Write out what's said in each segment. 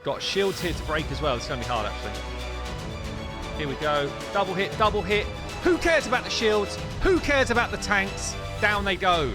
Got shields here to break as well. It's going to be hard, actually. Here we go. Double hit, double hit. Who cares about the shields? Who cares about the tanks? Down they go.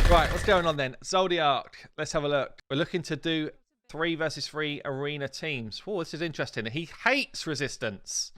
Right, what's going on then? Zodiac. Let's have a look. We're looking to do 3 versus 3 arena teams. Oh, this is interesting. He hates resistance.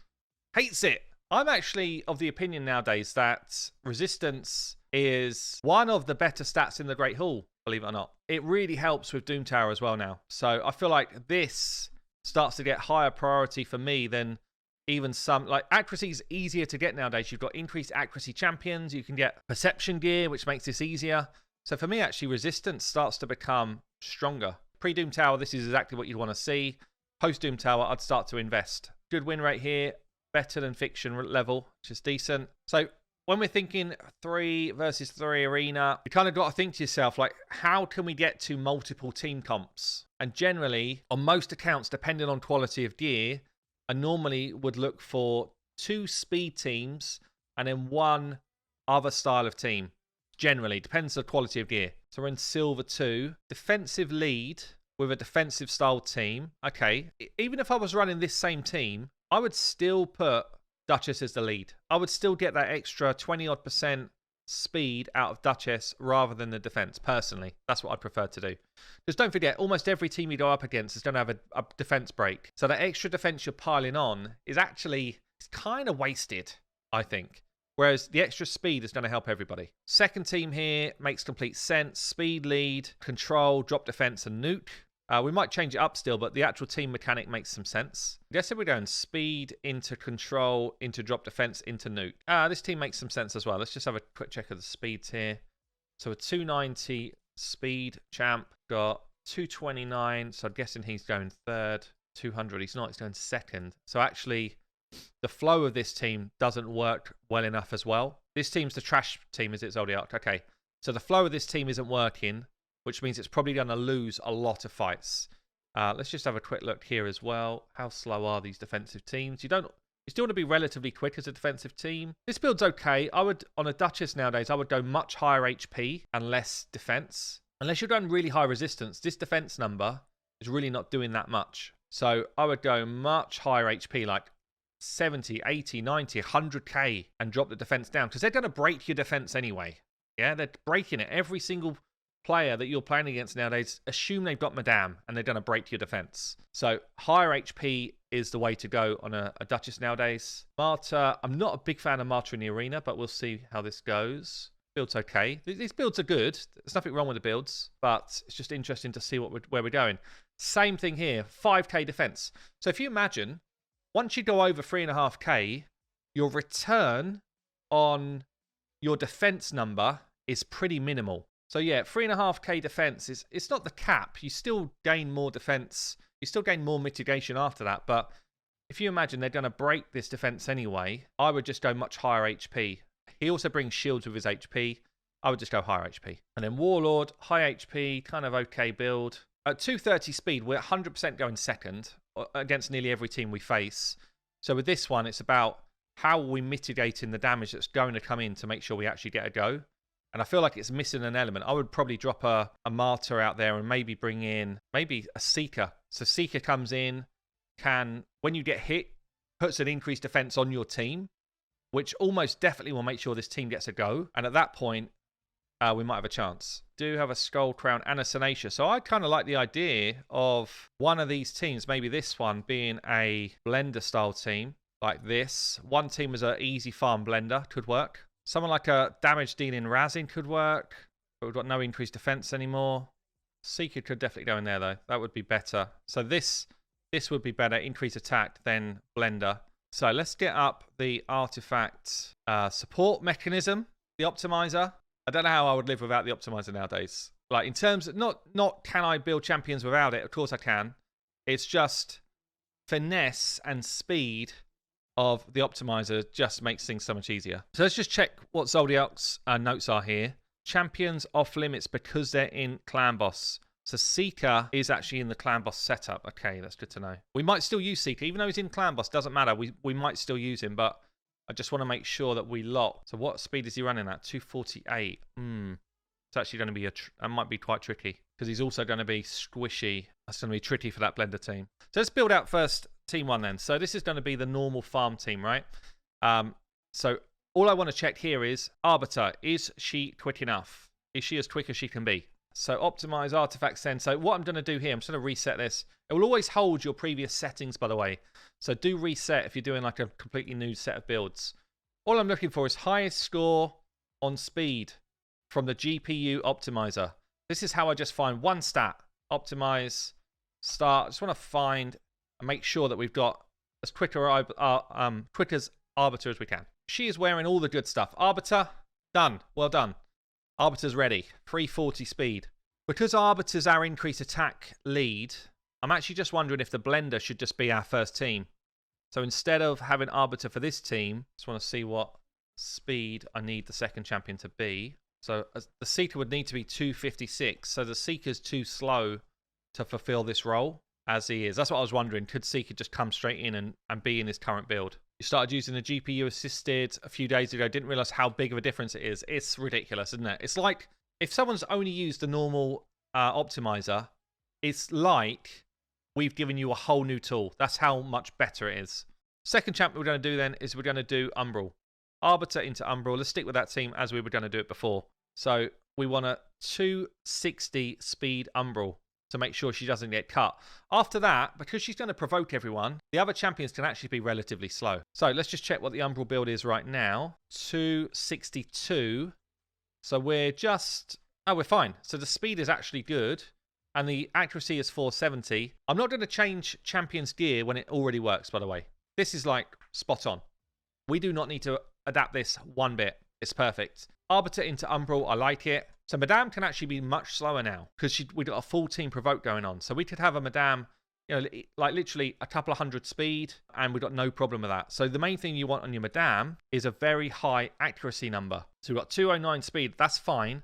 Hates it. I'm actually of the opinion nowadays that resistance is one of the better stats in the Great Hall, believe it or not. It really helps with Doom Tower as well now. So I feel like this starts to get higher priority for me than even some, like accuracy is easier to get nowadays. You've got increased accuracy champions. You can get perception gear, which makes this easier. So for me, actually, resistance starts to become stronger. Pre-Doom Tower, this is exactly what you'd want to see. Post-Doom Tower, I'd start to invest. Good win rate here. Better than fiction level, which is decent. So when we're thinking 3 versus 3 arena, you kind of got to think to yourself, like, how can we get to multiple team comps? And generally, on most accounts, depending on quality of gear, I normally would look for 2 speed teams and then 1 other style of team. Generally, depends on the quality of gear. So we're in Silver 2. Defensive lead with a defensive style team. Okay, even if I was running this same team, I would still put Duchess as the lead. I would still get that extra 20-odd% speed out of Duchess rather than the defense, personally. That's what I'd prefer to do. Because don't forget, almost every team you go up against is going to have a defense break. So that extra defense you're piling on is actually kind of wasted, I think. Whereas the extra speed is going to help everybody. Second team here makes complete sense. Speed lead, control, drop defense, and nuke. We might change it up still, but the actual team mechanic makes some sense. I guess if we're going speed into control, into drop defense, into nuke. This team makes some sense as well. Let's just have a quick check of the speeds here. So a 290 speed champ, got 229. So I'm guessing he's going third. 200, he's not, he's going second. So actually, the flow of this team doesn't work well enough as well. This team's the trash team, is it, Zodiac? Okay. So the flow of this team isn't working, which means it's probably going to lose a lot of fights. Let's just have a quick look here as well. How slow are these defensive teams? You still want to be relatively quick as a defensive team. This build's okay. I would, on a Duchess nowadays, I would go much higher HP and less defense. Unless you're going really high resistance, this defense number is really not doing that much. So I would go much higher HP, like 70, 80, 90, 100k, and drop the defense down. Because they're going to break your defense anyway. Yeah, they're breaking it. Every single player that you're playing against nowadays, assume they've got Madame and they're going to break your defense. So higher HP is the way to go on a Duchess nowadays. Martyr, I'm not a big fan of Martyr in the arena, but we'll see how this goes. Build's okay. These builds are good. There's nothing wrong with the builds, but it's just interesting to see where we're going. Same thing here, 5k defense. So if you imagine, once you go over 3.5k, your return on your defense number is pretty minimal. So yeah, 3.5k defense it's not the cap. You still gain more defense. You still gain more mitigation after that. But if you imagine they're going to break this defense anyway, I would just go much higher HP. He also brings shields with his HP. I would just go higher HP. And then Warlord, high HP, kind of okay build. At 230 speed, we're 100% going second against nearly every team we face. So with this one, it's about how are we mitigating the damage that's going to come in to make sure we actually get a go. And I feel like it's missing an element. I would probably drop a Martyr out there and maybe bring in maybe a Seeker. So Seeker comes in, when you get hit, puts an increased defense on your team, which almost definitely will make sure this team gets a go. And at that point, we might have a chance. Do have a Skull Crown and a Senacia. So I kind of like the idea of one of these teams, maybe this one, being a blender style team like this. One team is an easy farm blender, could work. Someone like a damage dealing Razin could work, but we've got no increased defense anymore. Seeker could definitely go in there though. That would be better. So this would be better, increased attack than blender. So let's get up the artifact support mechanism, the optimizer. I don't know how I would live without the optimizer nowadays. Like in terms of not can I build champions without it? Of course I can. It's just finesse and speed of the optimizer just makes things so much easier. So let's just check what Zodiac's notes are here. Champions off limits because they're in clan boss. So Seeker is actually in the clan boss setup. Okay, that's good to know. We might still use Seeker, even though he's in clan boss, doesn't matter. We might still use him, but I just want to make sure that we lock. So what speed is he running at? 248. It's actually going to be it might be quite tricky because he's also going to be squishy. That's going to be tricky for that blender team. So let's build out first team 1 then. So this is going to be the normal farm team, right? So all I want to check here is Arbiter. Is she quick enough? Is she as quick as she can be? So optimize artifact send. So what I'm going to do here, I'm just going to reset this. It will always hold your previous settings, by the way. So do reset if you're doing like a completely new set of builds. All I'm looking for is highest score on speed from the GPU optimizer. This is how I just find one stat. Optimize, start. I just want to find and make sure that we've got as quick as Arbiter as we can. She is wearing all the good stuff. Arbiter, done. Well done. Arbiter's ready. 340 speed. Because Arbiter's our increased attack lead, I'm actually just wondering if the blender should just be our first team. So instead of having Arbiter for this team, just want to see what speed I need the second champion to be. So the Seeker would need to be 256. So the Seeker's too slow to fulfill this role as he is. That's what I was wondering. Could Seeker just come straight in and be in his current build? You started using the GPU assisted a few days ago. Didn't realize how big of a difference it is. It's ridiculous, isn't it? It's like if someone's only used the normal optimizer, it's like we've given you a whole new tool. That's how much better it is. Second champ we're going to do then is we're going to do Umbral. Arbiter into Umbral. Let's stick with that team as we were going to do it before. So we want a 260 speed Umbral to make sure she doesn't get cut. After that, because she's going to provoke everyone, the other champions can actually be relatively slow. So let's just check what the Umbral build is right now. 262. So we're just... Oh, we're fine. So the speed is actually good. And the accuracy is 470. I'm not going to change champion's gear when it already works, by the way. This is like spot on. We do not need to adapt this one bit. It's perfect. Arbiter into Umbral. I like it. So Madame can actually be much slower now because we got a full team provoke going on. So we could have a Madame, you know, like literally a couple of hundred speed, and we've got no problem with that. So the main thing you want on your Madame is a very high accuracy number. So we've got 209 speed. That's fine.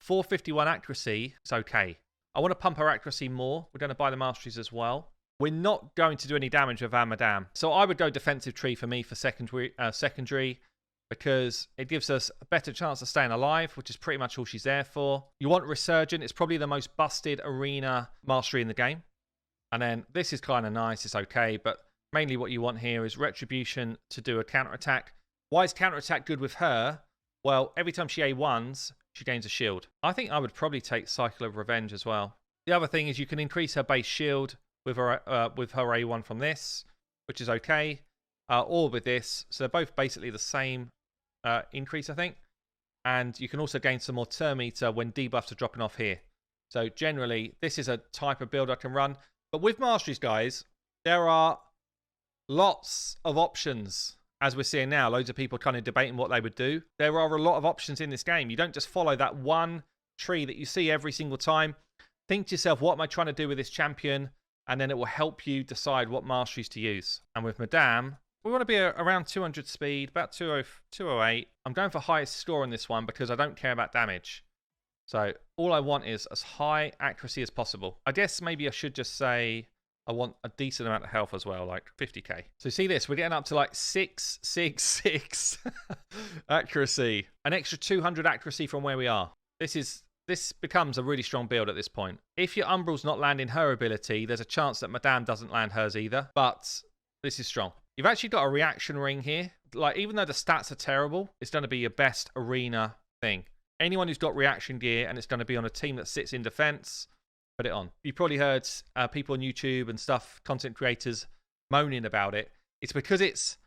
451 accuracy. It's okay. I want to pump her accuracy more. We're going to buy the masteries as well. We're not going to do any damage with our Madame. So I would go defensive tree for me for secondary because it gives us a better chance of staying alive, which is pretty much all she's there for. You want Resurgent. It's probably the most busted arena mastery in the game. And then this is kind of nice. It's okay. But mainly what you want here is Retribution to do a counterattack. Why is counterattack good with her? Well, every time she A1s, she gains a shield. I think I would probably take Cycle of Revenge as well. The other thing is you can increase her base shield with her A1 from this, which is okay, or with this. So they're both basically the same increase, I think. And you can also gain some more turn meter when debuffs are dropping off here. So generally, this is a type of build I can run. But with masteries, guys, there are lots of options. As we're seeing now, loads of people kind of debating what they would do. There are a lot of options in this game. You don't just follow that one tree that you see every single time. Think to yourself, what am I trying to do with this champion? And then it will help you decide what masteries to use. And with Madame, we want to be around 200 speed, about 208. I'm going for highest score on this one because I don't care about damage. So all I want is as high accuracy as possible. I guess maybe I should just say I want a decent amount of health as well, like 50k. So see this, we're getting up to like 666 accuracy. An extra 200 accuracy from where we are. This becomes a really strong build at this point. If your Umbral's not landing her ability, there's a chance that Madame doesn't land hers either. But this is strong. You've actually got a reaction ring here. Like, even though the stats are terrible, it's going to be your best arena thing. Anyone who's got reaction gear and it's going to be on a team that sits in defense, put it on. You probably heard people on YouTube and stuff, content creators, moaning about it. It's because it's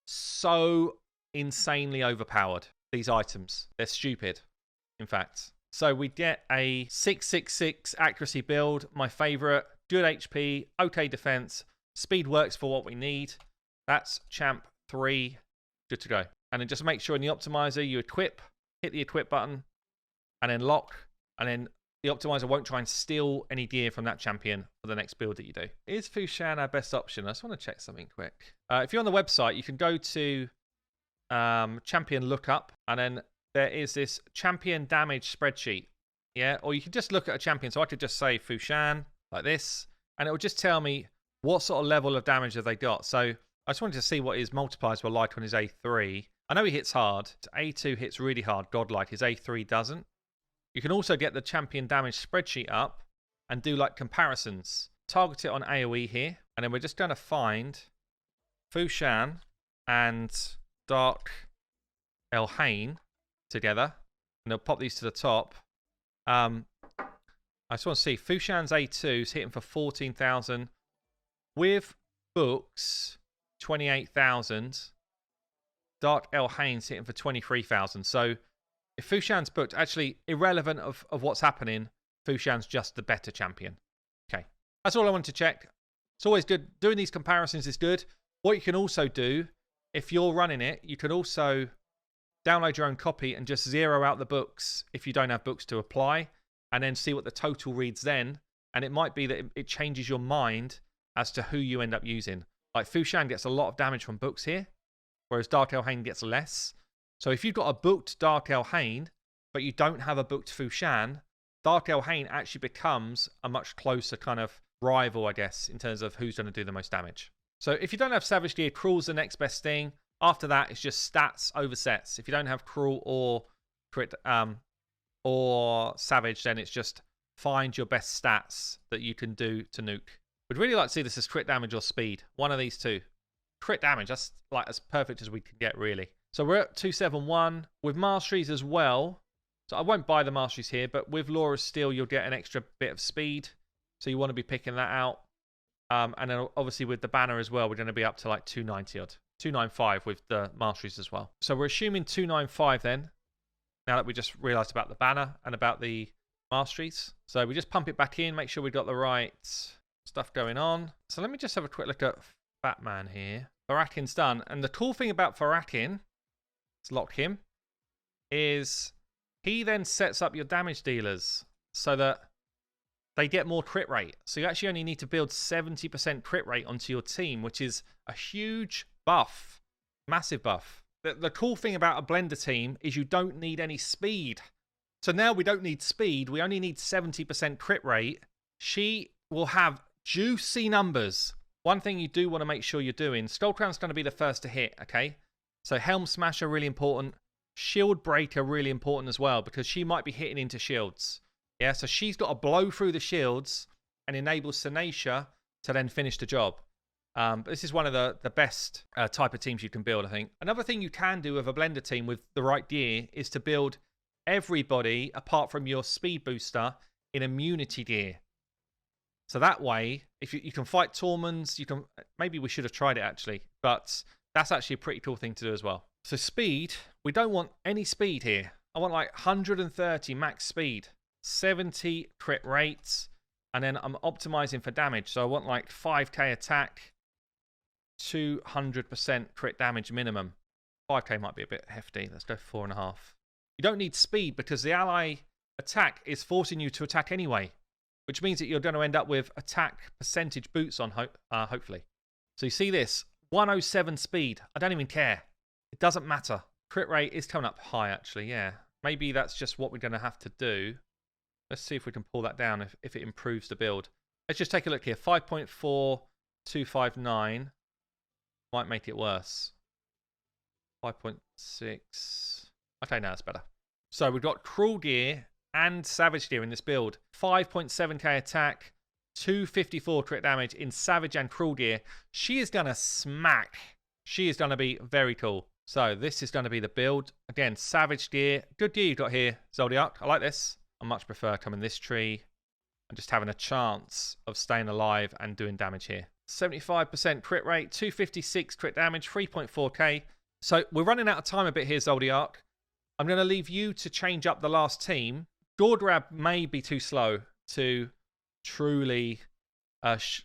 so insanely overpowered, these items. They're stupid, in fact. So we get a 666 accuracy build, my favorite. Good HP, okay defense. Speed works for what we need. That's champ 3. Good to go. And then just make sure in the optimizer you equip, hit the equip button, and then lock, and then the optimizer won't try and steal any gear from that champion for the next build that you do. Is Fushan our best option? I just want to check something quick. If you're on the website, you can go to champion lookup, and then there is this champion damage spreadsheet. Yeah, or you can just look at a champion. So I could just say Fushan like this, and it will just tell me what sort of level of damage have they got. So I just wanted to see what his multipliers were like on his A3. I know he hits hard. A2 hits really hard, godlike. His A3 doesn't. You can also get the champion damage spreadsheet up and do like comparisons. Target it on AoE here, and then we're just going to find Fu Shan and Dark Elhain together, and they'll pop these to the top. I just want to see Fu Shan's A2 is hitting for 14,000 with books 28,000. Dark Elhain's hitting for 23,000. So if Fu Shan's booked, actually irrelevant of what's happening, Fu Shan's just the better champion. Okay, that's all I wanted to check. It's always good. Doing these comparisons is good. What you can also do, if you're running it, you can also download your own copy and just zero out the books if you don't have books to apply, and then see what the total reads then. And it might be that it changes your mind as to who you end up using. Like Fu Shan gets a lot of damage from books here, whereas Dark Elhain gets less. So if you've got a booked Dark Elhain, but you don't have a booked Fu Shan, Dark Elhain actually becomes a much closer kind of rival, I guess, in terms of who's going to do the most damage. So if you don't have Savage Gear, Cruel's the next best thing. After that, it's just stats over sets. If you don't have Cruel or Crit or Savage, then it's just find your best stats that you can do to nuke. We'd really like to see this as crit damage or speed. One of these two. Crit damage, that's like as perfect as we can get, really. So we're at 271 with masteries as well. So I won't buy the masteries here, but with Laura Steel, you'll get an extra bit of speed. So you want to be picking that out. And then obviously with the banner as well, we're going to be up to like 290 odd. 295 with the masteries as well. So we're assuming 295 then, now that we just realized about the banner and about the masteries. So we just pump it back in, make sure we've got the right stuff going on. So let me just have a quick look at Batman here. Farakin's done. And the cool thing about Farakin, let's lock him, is he then sets up your damage dealers so that they get more crit rate. So you actually only need to build 70% crit rate onto your team, which is a huge buff. Massive buff. The cool thing about a blender team is you don't need any speed. So now we don't need speed. We only need 70% crit rate. She will have juicy numbers. One thing you do want to make sure you're doing, Skullcrown's going to be the first to hit, okay? So Helm Smasher, really important. Shield Breaker, really important as well, because she might be hitting into shields. Yeah, so she's got to blow through the shields and enable Senacia to then finish the job. But this is one of the best type of teams you can build, I think. Another thing you can do with a blender team with the right gear is to build everybody, apart from your speed booster, in immunity gear. So that way, if you can fight Torments, you can. Maybe we should have tried it actually, but that's actually a pretty cool thing to do as well. So speed, we don't want any speed here. I want like 130 max speed, 70 crit rates, and then I'm optimizing for damage. So I want like 5k attack, 200% crit damage minimum. 5k might be a bit hefty. Let's go 4.5. You don't need speed because the ally attack is forcing you to attack anyway, which means that you're going to end up with attack percentage boots on, hopefully. So you see this, 107 speed. I don't even care. It doesn't matter. Crit rate is coming up high, actually, yeah. Maybe that's just what we're going to have to do. Let's see if we can pull that down if it improves the build. Let's just take a look here. 5.4259 might make it worse. 5.6. Okay, now it's better. So we've got Cruel Gear and Savage Gear in this build. 5.7k attack, 254 crit damage in Savage and Cruel Gear. She is going to smack. She is going to be very cool. So this is going to be the build. Again, Savage Gear. Good gear you've got here, Zodiac. I like this. I much prefer coming this tree and just having a chance of staying alive and doing damage here. 75% crit rate, 256 crit damage, 3.4k. So we're running out of time a bit here, Zodiac. I'm going to leave you to change up the last team. Gordrab may be too slow to truly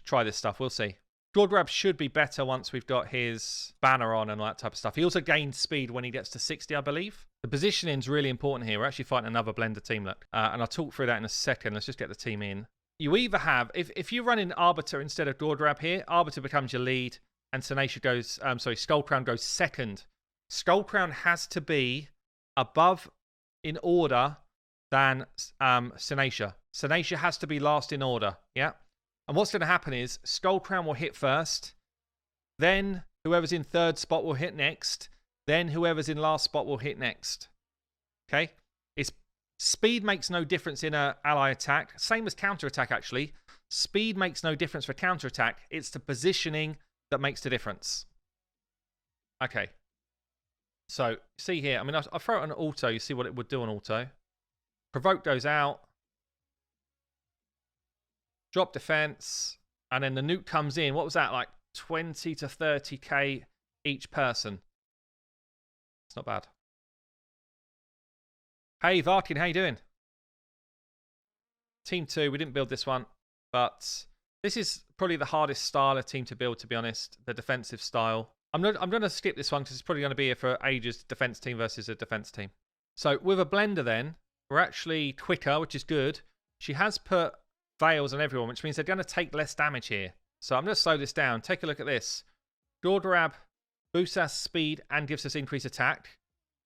try this stuff. We'll see. Gordrab should be better once we've got his banner on and all that type of stuff. He also gains speed when he gets to 60, I believe. The positioning is really important here. We're actually fighting another blender team, look. And I'll talk through that in a second. Let's just get the team in. You either have, if you're running Arbiter instead of Gordrab here, Arbiter becomes your lead and Senacia goes, Skullcrown goes second. Skullcrown has to be above in order than Senacia. Senacia has to be last in order, yeah? And what's going to happen is Skullcrown will hit first, then whoever's in third spot will hit next, then whoever's in last spot will hit next. Okay? It's Speed makes no difference in a ally attack. Same as counter-attack, actually. Speed makes no difference for counter-attack. It's the positioning that makes the difference. Okay. So, see here. I mean, I'll throw it on auto. You see what it would do on auto. Provoke goes out. Drop defense. And then the nuke comes in. What was that? Like 20 to 30k each person. It's not bad. Hey, Varkin, how you doing? Team 2. We didn't build this one. But this is probably the hardest style of team to build, to be honest. The defensive style. I'm going to skip this one because it's probably going to be here for ages. Defense team versus a defense team. So with a blender then, we're actually quicker, which is good. She has put veils on everyone, which means they're going to take less damage here. So I'm going to slow this down. Take a look at this. Gordrab boosts our speed and gives us increased attack.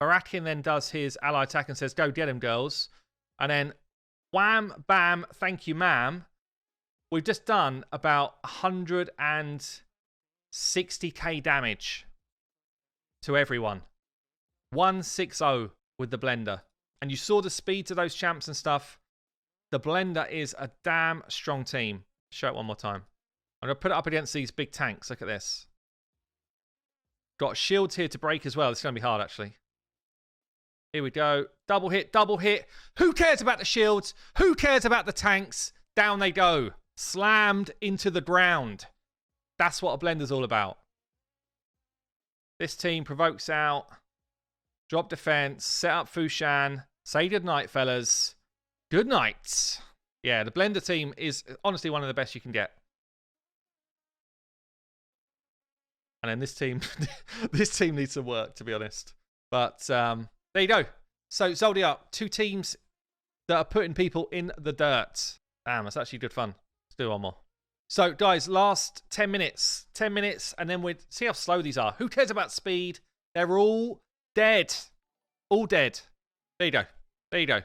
Barakin then does his ally attack and says, go get him, girls. And then wham, bam, thank you, ma'am. We've just done about 160k damage to everyone. 160 with the blender. And you saw the speed to those champs and stuff. The blender is a damn strong team. Show it one more time. I'm going to put it up against these big tanks. Look at this. Got shields here to break as well. It's going to be hard, actually. Here we go. Double hit, double hit. Who cares about the shields? Who cares about the tanks? Down they go. Slammed into the ground. That's what a blender's all about. This team provokes out. Drop defense. Set up Fushan. Say goodnight, fellas. Good night. Yeah, the blender team is honestly one of the best you can get. And then this team, this team needs some work, to be honest. But there you go. So Zoldyar, 2 teams that are putting people in the dirt. Damn, that's actually good fun. Let's do one more. So guys, last 10 minutes. 10 minutes, and then we'll see how slow these are. Who cares about speed? They're all dead. All dead. There you go. There you go.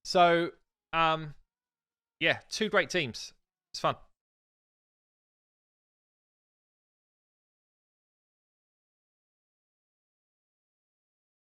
So, yeah, 2 great teams. It's fun.